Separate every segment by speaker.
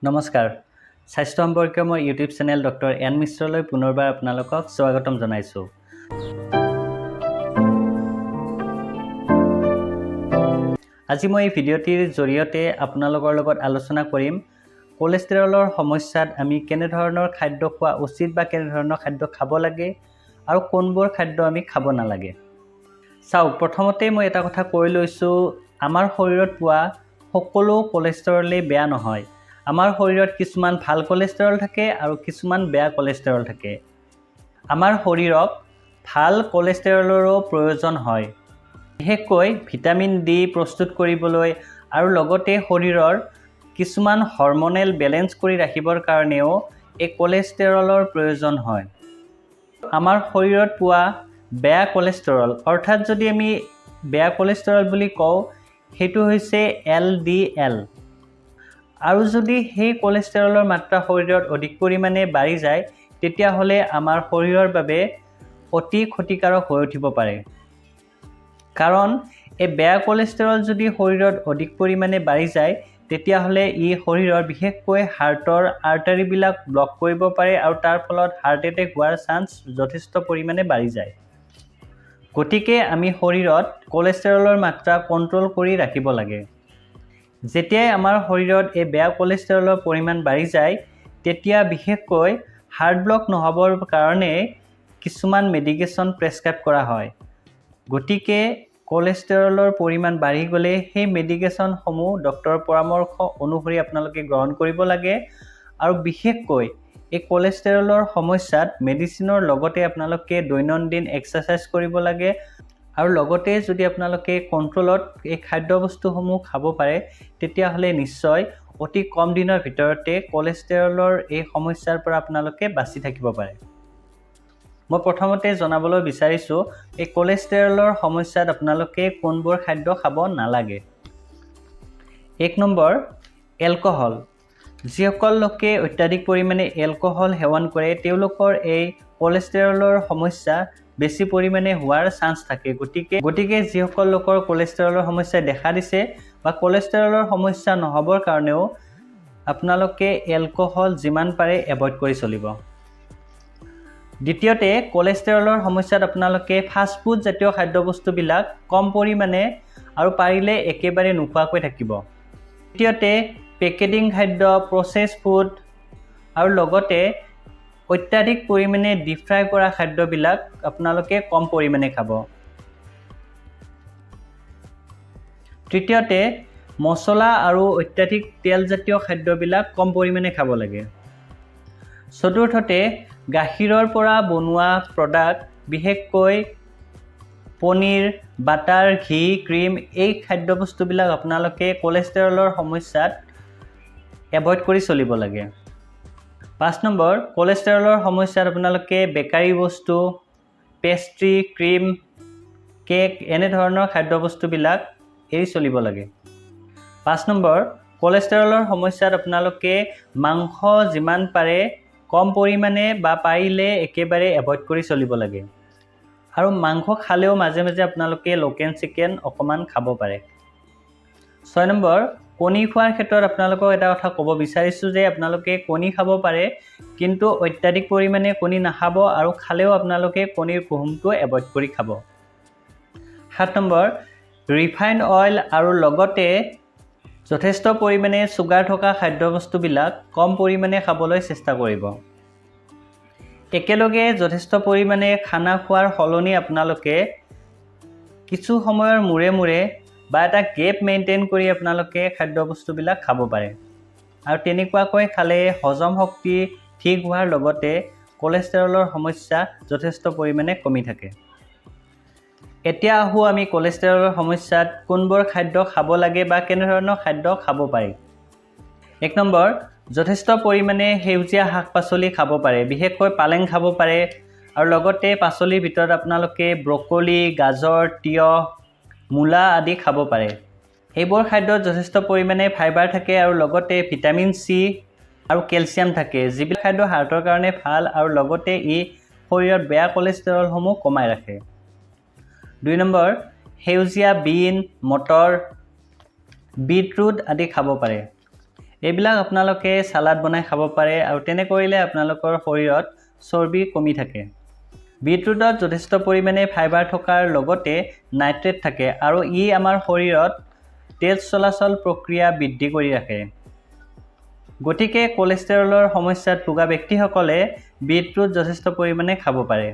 Speaker 1: নমস্কাৰ স্বাস্থ্য সম্পৰ্কীয় মোৰ ইউটিউব চেনেল ডক্টৰ এন মিশ্ৰলৈ পুনৰবাৰ আপোনালোকক স্বাগতম জনাইছোঁ। আজি মই এই ভিডিঅ'টিৰ জৰিয়তে আপোনালোকৰ লগত আলোচনা কৰিম কোলেষ্ট্ৰেৰলৰ সমস্যাত আমি কেনেধৰণৰ খাদ্য খোৱা উচিত বা কেনেধৰণৰ খাদ্য খাব লাগে আৰু কোনবোৰ খাদ্য আমি খাব নালাগে। চাওক, প্ৰথমতে মই এটা কথা কৈ লৈছোঁ, আমাৰ শৰীৰত পোৱা সকলো কোলেষ্ট্ৰেৰলেই বেয়া নহয়। আমাৰ শৰীৰত কিছুমান ভাল কোলেষ্ট্ৰেৰল থাকে আৰু কিছুমান বেয়া কোলেষ্ট্ৰেৰল থাকে। আমাৰ শৰীৰক ভাল কোলেষ্ট্ৰেৰলৰো প্ৰয়োজন হয়, বিশেষকৈ ভিটামিন ডি প্ৰস্তুত কৰিবলৈ আৰু লগতে শৰীৰৰ কিছুমান হৰমনেল বেলেঞ্চ কৰি ৰাখিবৰ কাৰণেও এই কোলেষ্ট্ৰেৰলৰ প্ৰয়োজন হয়। আমাৰ শৰীৰত পোৱা বেয়া কোলেষ্ট্ৰেৰল, অৰ্থাৎ যদি আমি বেয়া কোলেষ্ট্ৰেৰল বুলি কওঁ, সেইটো হৈছে LDL। আৰু যদি সেই কোলেষ্ট্ৰেৰলৰ মাত্ৰা শৰীৰত অধিক পৰিমাণে বাঢ়ি যায়, তেতিয়াহ'লে আমাৰ শৰীৰৰ বাবে অতি ক্ষতিকাৰক হৈ উঠিব পাৰে। কাৰণ এই বেয়া কোলেষ্ট্ৰেৰল যদি শৰীৰত অধিক পৰিমাণে বাঢ়ি যায়, তেতিয়াহ'লে ই শৰীৰৰ বিশেষকৈ হাৰ্টৰ আৰ্টাৰীবিলাক ব্লক কৰিব পাৰে আৰু তাৰ ফলত হাৰ্ট এটেক হোৱাৰ চান্স যথেষ্ট পৰিমাণে বাঢ়ি যায়। গতিকে আমি শৰীৰত কোলেষ্ট্ৰেৰলৰ মাত্ৰা কণ্ট্ৰল কৰি ৰাখিব লাগে। যেতিয়াই আমাৰ শৰীৰত এই বেয়া কোলেষ্ট্ৰেৰলৰ পৰিমাণ বাঢ়ি যায়, তেতিয়া বিশেষকৈ হাৰ্ট ব্লক নহ'বৰ কাৰণে কিছুমান মেডিকেশ্যন প্ৰেছক্ৰাইব কৰা হয়। গতিকে কোলেষ্ট্ৰেৰলৰ পৰিমাণ বাঢ়ি গ'লে সেই মেডিকেশ্যনসমূহ ডক্টৰৰ পৰামৰ্শ অনুসৰি আপোনালোকে গ্ৰহণ কৰিব লাগে। আৰু বিশেষকৈ এই কোলেষ্ট্ৰেৰলৰ সমস্যাত মেডিচিনৰ লগতে আপোনালোকে দৈনন্দিন এক্সাৰচাইজ কৰিব লাগে। আৰু লগতে যদি আপোনালোকে কণ্ট্ৰলত এই খাদ্যবস্তুসমূহ খাব পাৰে, তেতিয়াহ'লে নিশ্চয় অতি কম দিনৰ ভিতৰতে কোলেষ্ট্ৰেৰলৰ এই সমস্যাৰ পৰা আপোনালোকে বাচি থাকিব পাৰে। মই প্ৰথমতে জনাবলৈ বিচাৰিছোঁ, এই কোলেষ্ট্ৰেৰলৰ সমস্যাত আপোনালোকে কোনবোৰ খাদ্য খাব নালাগে। 1 নম্বৰ, এলকহল। যিসকল লোকে অত্যাধিক পৰিমাণে এলকহল সেৱন কৰে, তেওঁলোকৰ এই কোলেষ্ট্ৰেৰলৰ সমস্যা বেছি পৰিমাণে হোৱাৰ চান্স থাকে। গতিকে যিসকল লোকৰ কোলেষ্ট্ৰেৰলৰ সমস্যাই দেখা দিছে বা কোলেষ্ট্ৰেৰলৰ সমস্যা নহ'বৰ কাৰণেও আপোনালোকে এলকহল যিমান পাৰে এভইড কৰি চলিব। দ্বিতীয়তে, কোলেষ্ট্ৰেৰলৰ সমস্যাত আপোনালোকে ফাষ্টফুড জাতীয় খাদ্যবস্তুবিলাক কম পৰিমাণে আৰু পাৰিলে একেবাৰে নোখোৱাকৈ থাকিব। তৃতীয়তে, পেকেটিং খাদ্য, প্ৰচেছ ফুড আৰু লগতে অত্যাধিক পৰিমাণে ডিপ ফ্ৰাই কৰা খাদ্যবিলাক আপোনালোকে কম পৰিমাণে খাব। তৃতীয়তে, মছলা আৰু অত্যাধিক তেলজাতীয় খাদ্যবিলাক কম পৰিমাণে খাব লাগে। চতুৰ্থতে, গাখীৰৰ পৰা বনোৱা প্ৰডাক্ট, বিশেষকৈ পনীৰ, বাটাৰ, ঘি, ক্ৰীম, এই খাদ্যবস্তুবিলাক আপোনালোকে কোলেষ্ট্ৰেৰলৰ সমস্যাত এভইড কৰি চলিব লাগে। 5 নম্বৰ, কোলেষ্ট্ৰেৰলৰ সমস্যাত আপোনালোকে বেকাৰী বস্তু, পেষ্ট্ৰি, ক্ৰীম, কেক এনেধৰণৰ খাদ্যবস্তুবিলাক এৰি চলিব লাগে। 5 নম্বৰ, কোলেষ্ট্ৰেৰলৰ সমস্যাত আপোনালোকে মাংস যিমান পাৰে কম পৰিমাণে বা পাৰিলে একেবাৰে এভইড কৰি চলিব লাগে। আৰু মাংস খালেও মাজে মাজে আপোনালোকে লোকেল চিকেন অকণমান খাব পাৰে। 6 নম্বৰ, কণী খোৱাৰ ক্ষেত্ৰত আপোনালোকক এটা কথা ক'ব বিচাৰিছোঁ যে আপোনালোকে কণী খাব পাৰে, কিন্তু অত্যাধিক পৰিমাণে কণী নাখাব আৰু খালেও আপোনালোকে কণীৰ কুহুমটো এভইড কৰি খাব। 7 নম্বৰ, ৰিফাইণ্ড অইল আৰু লগতে যথেষ্ট পৰিমাণে চুগাৰ থকা খাদ্যবস্তুবিলাক কম পৰিমাণে খাবলৈ চেষ্টা কৰিব। একেলগে যথেষ্ট পৰিমাণে খানা খোৱাৰ সলনি আপোনালোকে কিছু সময়ৰ মূৰে মূৰে বা এটা গেপ মেইনটেইন কৰি আপোনালোকে খাদ্যবস্তুবিলাক খাব পাৰে। আৰু তেনেকুৱাকৈ খালে হজম শক্তি ঠিক হোৱাৰ লগতে কোলেষ্ট্ৰেৰলৰ সমস্যা যথেষ্ট পৰিমাণে কমি থাকে। এতিয়া আহোঁ আমি কোলেষ্ট্ৰেৰলৰ সমস্যাত কোনবোৰ খাদ্য খাব লাগে বা কেনেধৰণৰ খাদ্য খাব পাৰি। 1 নম্বৰ, যথেষ্ট পৰিমাণে সেউজীয়া শাক পাচলি খাব পাৰে, বিশেষকৈ পালেং খাব পাৰে। আৰু লগতে পাচলিৰ ভিতৰত আপোনালোকে ব্ৰকলি, গাজৰ, তিয়ঁহ, মূলা আদি খাব পাৰে। এইবোৰ খাদ্যত যথেষ্ট পৰিমাণে ফাইবাৰ থাকে আৰু লগতে ভিটামিন চি আৰু কেলছিয়াম থাকে, যিবিলাক খাদ্য হাৰ্টৰ কাৰণে ভাল আৰু লগতে ই শৰীৰত বেয়া কোলেষ্ট্ৰেৰলসমূহ কমাই ৰাখে। 2 নম্বৰ, সেউজীয়া বিন, মটৰ, বিটৰুট আদি খাব পাৰে। এইবিলাক আপোনালোকে সালাড বনাই খাব পাৰে আৰু তেনে কৰিলে আপোনালোকৰ শৰীৰত চৰ্বি কমি থাকে। বিটৰুটত যথেষ্ট পৰিমাণে ফাইবাৰ থকাৰ লগতে নাইট্ৰেট থাকে আৰু ই আমাৰ শৰীৰত তেজ চলাচল প্ৰক্ৰিয়া বৃদ্ধি কৰি ৰাখে। গতিকে কোলেষ্ট্ৰেৰলৰ সমস্যাত ভোগা ব্যক্তিসকলে বিটৰুট যথেষ্ট পৰিমাণে খাব পাৰে।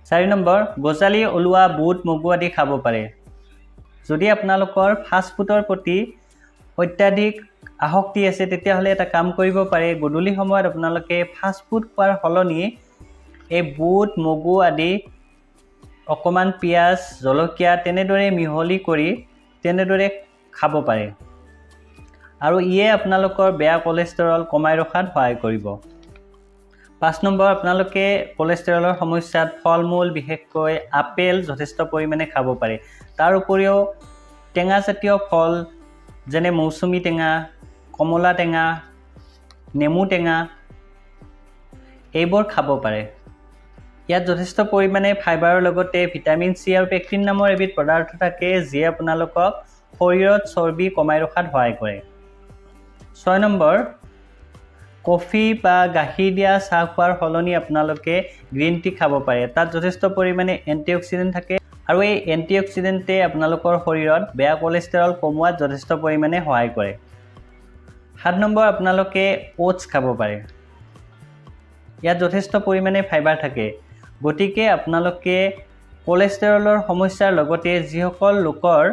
Speaker 1: 4 নম্বৰ, গজালি ওলোৱা বুট মগু আদি খাব পাৰে। যদি আপোনালোকৰ ফাষ্টফুডৰ প্ৰতি অত্যাধিক আসক্তি আছে তেতিয়াহ'লে এটা কাম কৰিব পাৰে, গধূলি সময়ত আপোনালোকে ফাষ্টফুড খোৱাৰ সলনি এই বুট মগু আদি অকণমান পিঁয়াজ জলকীয়া তেনেদৰে মিহলি কৰি তেনেদৰে খাব পাৰে আৰু ইয়ে আপোনালোকৰ বেয়া কোলেষ্ট্ৰেৰল কমাই ৰখাত সহায় কৰিব। 5 নম্বৰ, আপোনালোকে কোলেষ্ট্ৰেৰলৰ সমস্যাত ফল মূল বিশেষকৈ আপেল যথেষ্ট পৰিমাণে খাব পাৰে। তাৰ উপৰিও টেঙাজাতীয় ফল যেনে মৌচুমী টেঙা, কমলা টেঙা, নেমু টেঙা এইবোৰ খাব পাৰে। ইয়াত যথেষ্ট পৰিমাণে ফাইবাৰৰ লগতে ভিটামিন চি আৰু পেক্টিন নামৰ এবিধ পদাৰ্থ থাকে যিয়ে আপোনালোকক শৰীৰত চৰ্বি কমাই ৰখাত সহায় কৰে। 6 নম্বৰ, কফি বা গাখীৰ দিয়া চাহ খোৱাৰ সলনি আপোনালোকে গ্ৰীণ টি খাব পাৰে। তাত যথেষ্ট পৰিমাণে এণ্টিঅক্সিডেণ্ট থাকে আৰু এই এণ্টিঅক্সিডেণ্টে আপোনালোকৰ শৰীৰত বেয়া কোলেষ্ট্ৰেৰল কমোৱাত যথেষ্ট পৰিমাণে সহায় কৰে। 7 নম্বৰ, আপোনালোকে ওটছ খাব পাৰে। ইয়াত যথেষ্ট পৰিমাণে ফাইবাৰ থাকে। গতিকে আপোনালোকে কোলেষ্ট্ৰেৰলৰ সমস্যাৰ লগতে যিসকল লোকৰ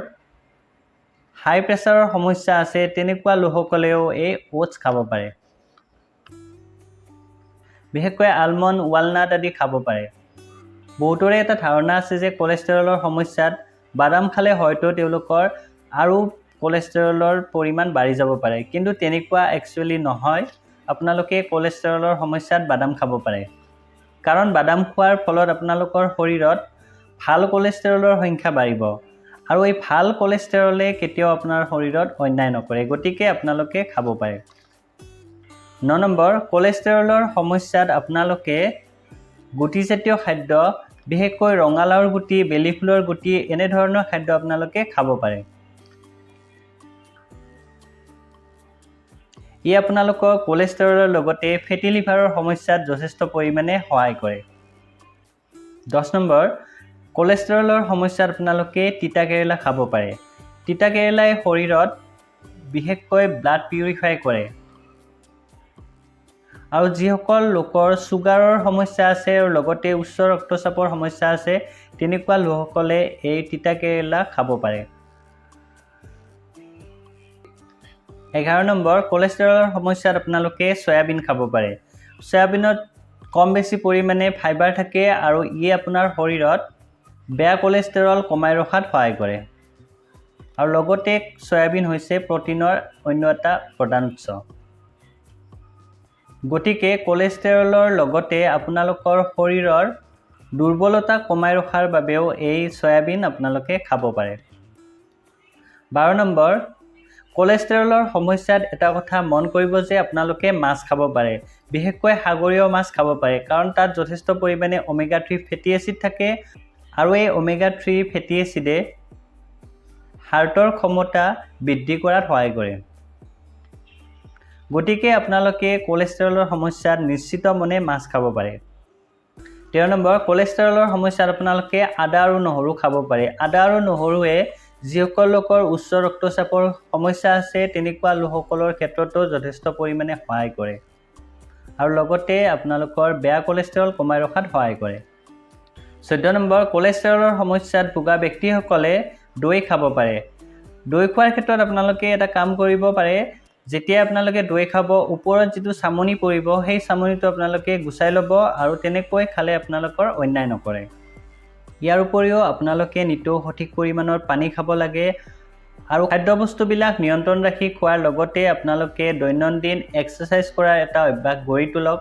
Speaker 1: হাই প্ৰেছাৰৰ সমস্যা আছে তেনেকুৱা লোকসকলেও এই ওটছ খাব পাৰে। বিশেষকৈ আলমণ্ড, ৱালনাট আদি খাব পাৰে। বহুতৰে এটা ধাৰণা আছে যে কোলেষ্ট্ৰেৰলৰ সমস্যাত বাদাম খালে হয়তো তেওঁলোকৰ আৰু কোলেষ্ট্ৰেৰলৰ পৰিমাণ বাঢ়ি যাব পাৰে, কিন্তু তেনেকুৱা একচুৱেলি নহয়। আপোনালোকে কোলেষ্ট্ৰেৰলৰ সমস্যাত বাদাম খাব পাৰে, কাৰণ বাদাম খোৱাৰ ফলত আপোনালোকৰ শৰীৰত ভাল কোলেষ্ট্ৰেৰলৰ সংখ্যা বাঢ়িব আৰু এই ভাল কোলেষ্ট্ৰেৰলে কেতিয়াও আপোনাৰ শৰীৰত অন্যায় নকৰে, গতিকে আপোনালোকে খাব পাৰে। 9 নম্বৰ, কোলেষ্ট্ৰেৰলৰ সমস্যাত আপোনালোকে গুটিজাতীয় খাদ্য বিশেষকৈ ৰঙালাওৰ গুটি, বেলি ফুলৰ গুটি এনেধৰণৰ খাদ্য আপোনালোকে খাব পাৰে। ই আপোনালোকৰ কোলেষ্ট্ৰেৰলৰ লগতে ফেটি লিভাৰৰ সমস্যাত যথেষ্ট পৰিমাণে সহায় কৰে। 10 নম্বৰ, কোলেষ্ট্ৰেৰলৰ সমস্যাত আপোনালোকে তিতা কেৰেলা খাব পাৰে। তিতা কেৰেলাই শৰীৰত বিশেষকৈ ব্লাড পিউৰিফাই কৰে আৰু যিসকল লোকৰ ছুগাৰৰ সমস্যা আছে আৰু লগতে উচ্চ ৰক্তচাপৰ সমস্যা আছে তেনেকুৱা লোকসকলে এই তিতা কেৰেলা খাব পাৰে। 11 নম্বৰ, কোলেষ্ট্ৰেৰলৰ সমস্যাত আপোনালোকে চয়াবিন খাব পাৰে। চয়াবিনত কম বেছি পৰিমাণে ফাইবাৰ থাকে আৰু ই আপোনাৰ শৰীৰত বেয়া কোলেষ্ট্ৰেৰল কমাই ৰখাত সহায় কৰে আৰু লগতে চয়াবিন হৈছে প্ৰটিনৰ অন্য এটা প্ৰধান উৎস। গতিকে কোলেষ্ট্ৰেৰলৰ লগতে আপোনালোকৰ শৰীৰৰ দুৰ্বলতা কমাই ৰখাৰ বাবেও এই চয়াবিন আপোনালোকে খাব পাৰে। 12 নম্বৰ, কোলেষ্ট্ৰেৰলৰ সমস্যাত এটা কথা মন কৰিব যে আপোনালোকে মাছ খাব পাৰে, বিশেষকৈ সাগৰীয় মাছ খাব পাৰে, কাৰণ তাত যথেষ্ট পৰিমাণে ওমেগা 3 ফেটি এচিড থাকে আৰু এই ওমেগা 3 ফেটি এচিডে হাৰ্টৰ ক্ষমতা বৃদ্ধি কৰাত সহায় কৰে। গতিকে আপোনালোকে কোলেষ্ট্ৰেৰলৰ সমস্যাত নিশ্চিত মনে মাছ খাব পাৰে। 13 নম্বৰ, কোলেষ্ট্ৰেৰলৰ সমস্যাত আপোনালোকে আদা আৰু নহৰু খাব পাৰে। আদা আৰু নহৰুৱে যিসকল লোকৰ উচ্চ ৰক্তচাপৰ সমস্যা আছে তেনেকুৱা লোকসকলৰ ক্ষেত্ৰতো যথেষ্ট পৰিমাণে সহায় কৰে আৰু লগতে আপোনালোকৰ বেয়া কোলেষ্ট্ৰেৰল কমাই ৰখাত সহায় কৰে। 14 নম্বৰ, কোলেষ্ট্ৰেৰলৰ সমস্যাত ভোগা ব্যক্তিসকলে দৈ খাব পাৰে। দৈ খোৱাৰ ক্ষেত্ৰত আপোনালোকে এটা কাম কৰিব পাৰে, যেতিয়া আপোনালোকে দৈ খাব ওপৰত যিটো চামনি পৰিব সেই চামনিটো আপোনালোকে গুচাই ল'ব আৰু তেনেকৈ খালে আপোনালোকৰ অন্যায় নকৰে। ইয়াৰ উপৰিও আপোনালোকে নিতৌ সঠিক পৰিমাণৰ পানী খাব লাগে আৰু খাদ্যবস্তুবিলাক নিয়ন্ত্ৰণ ৰাখি খোৱাৰ লগতে আপোনালোকে দৈনন্দিন এক্সাৰচাইজ কৰাৰ এটা অভ্যাস গঢ়ি তোলক।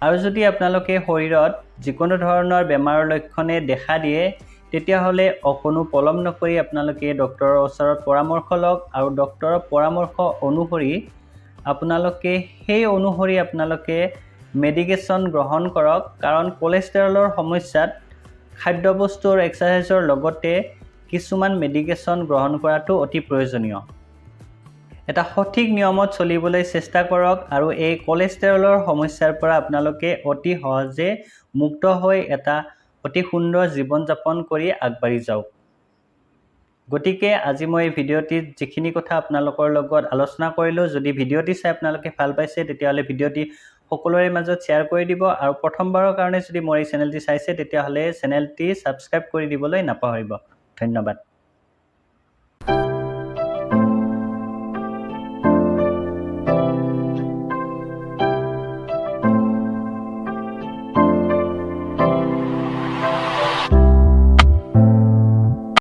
Speaker 1: আৰু যদি আপোনালোকে শৰীৰত যিকোনো ধৰণৰ বেমাৰৰ লক্ষণে দেখা দিয়ে তেতিয়াহ'লে অকণো পলম নকৰি আপোনালোকে ডক্টৰৰ ওচৰত পৰামৰ্শ লওক আৰু ডক্টৰৰ পৰামৰ্শ অনুসৰি আপোনালোকে মেডিকেশ্যন গ্ৰহণ কৰক, কাৰণ কোলেষ্ট্ৰেৰলৰ সমস্যাত খাদ্যবস্তু আৰু এক্সাৰচাইজৰ লগতে কিছুমান মেডিকেশ্যন গ্ৰহণ কৰাটো অতি প্ৰয়োজনীয়। এটা সঠিক নিয়মত চলিবলৈ চেষ্টা কৰক আৰু এই কোলেষ্ট্ৰলৰ সমস্যাৰ পৰা আপোনালোকে অতি সহজে মুক্ত হৈ এটা অতি সুন্দৰ জীৱন যাপন কৰি আগবাঢ়ি যাওক। গতিকে আজি মই এই ভিডিঅ'টিত যিখিনি কথা আপোনালোকৰ লগত আলোচনা কৰিলোঁ, যদি ভিডিঅ'টি চাই আপোনালোকে ভাল পাইছে তেতিয়াহ'লে ভিডিঅ'টি সকলোৰে মাজত শ্বেয়াৰ কৰি দিব আৰু প্ৰথমবাৰৰ কাৰণে যদি মোৰ এই চেনেলটি চাইছে তেতিয়াহ'লে চেনেলটি ছাবস্ক্ৰাইব কৰি দিবলৈ নাপাহৰিব। ধন্যবাদ।